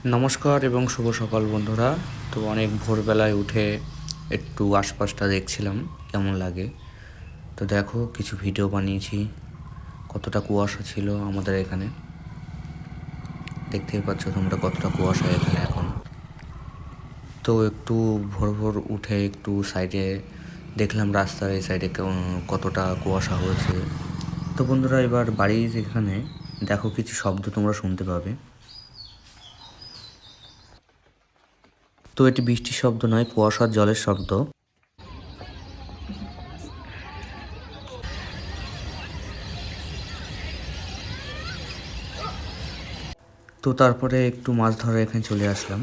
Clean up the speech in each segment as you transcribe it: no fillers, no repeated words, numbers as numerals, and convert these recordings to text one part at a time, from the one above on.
নমস্কার এবং শুভ সকাল বন্ধুরা। তো অনেক ভোরবেলায় উঠে একটু আশপাশটা দেখছিলাম কেমন লাগে। তো দেখো কিছু ভিডিও বানিয়েছি। কতটা কুয়াশা ছিল আমাদের এখানে, দেখতেই পাচ্ছ তোমরা কতটা কুয়াশা এখানে এখন। তো একটু ভোর ভোর উঠে একটু সাইডে দেখলাম, রাস্তার এই সাইডে কতটা কুয়াশা হয়েছে। তো বন্ধুরা এবার বাড়ির এখানে দেখো কিছু শব্দ তোমরা শুনতে পাবে। তো এটি বৃষ্টির শব্দ নয়, কুয়াশার জলের শব্দ। তো তারপরে একটু মাছ ধরা এখানে চলে আসলাম।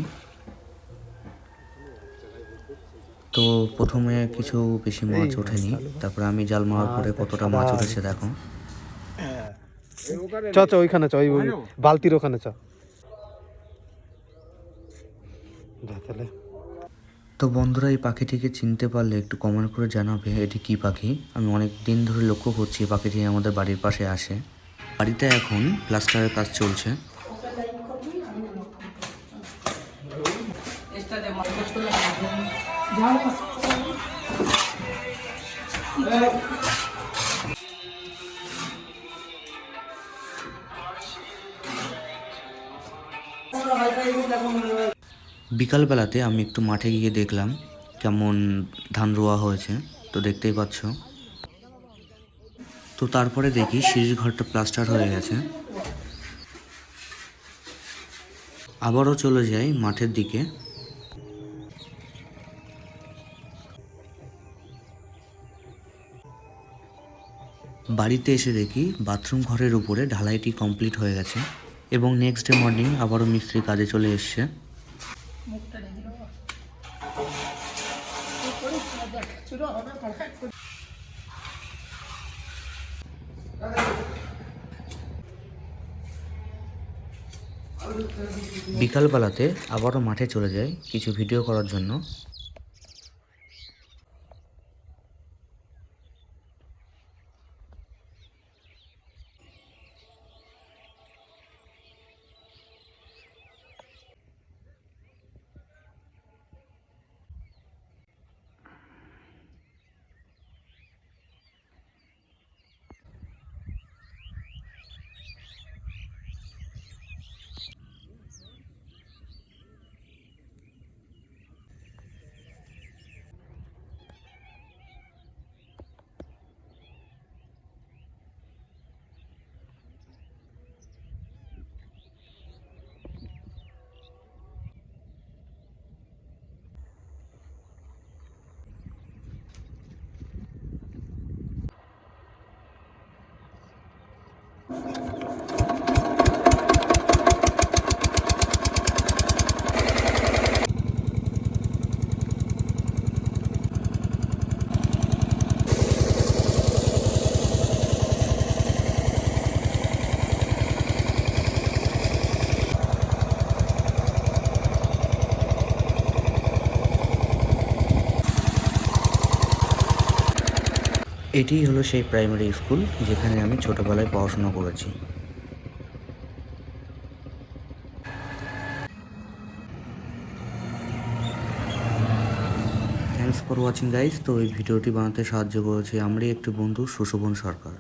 তো প্রথমে কিছু বেশি মাছ ওঠেনি, তারপরে আমি জাল মারার পরে কতটা মাছ উঠেছে দেখো। চ চ ওইখানে চ, ওই বালতির ওখানে চ। তো বন্ধুরা এই পাখিটিকে চিনতে পারলে একটু কমেন্ট করে জানাবে এটি কী পাখি। আমি অনেক দিন ধরে লক্ষ্য করছি পাখিটি আমাদের বাড়ির পাশে আসে। বাড়িতে এখন প্লাস্টারের কাজ চলছে। বিকালবেলাতে আমি একটু মাঠে গিয়ে দেখলাম কেমন ধান রোয়া হয়েছে। তো দেখতেই পাচ্ছ। তো তারপরে দেখি সিঁড়ির ঘরটা প্লাস্টার হয়ে গেছে। আবারও চলে যাই মাঠের দিকে। বাড়িতে এসে দেখি বাথরুম ঘরের উপরে ঢালাইটি কমপ্লিট হয়ে গেছে এবং নেক্সট ডে মর্নিং আবারও মিস্ত্রি কাজে চলে এসছে। বিকালবেলাতে আবারও মাঠে চলে যাই কিছু ভিডিও করার জন্য। এটিই হলো সেই প্রাইমারি স্কুল যেখানে আমি ছোটবেলায় পড়াশোনা করেছি। Thanks for watching guys. তো এই ভিডিওটি বানাতে সাহায্য করেছে আমারই একটি বন্ধু সুশোভন সরকার।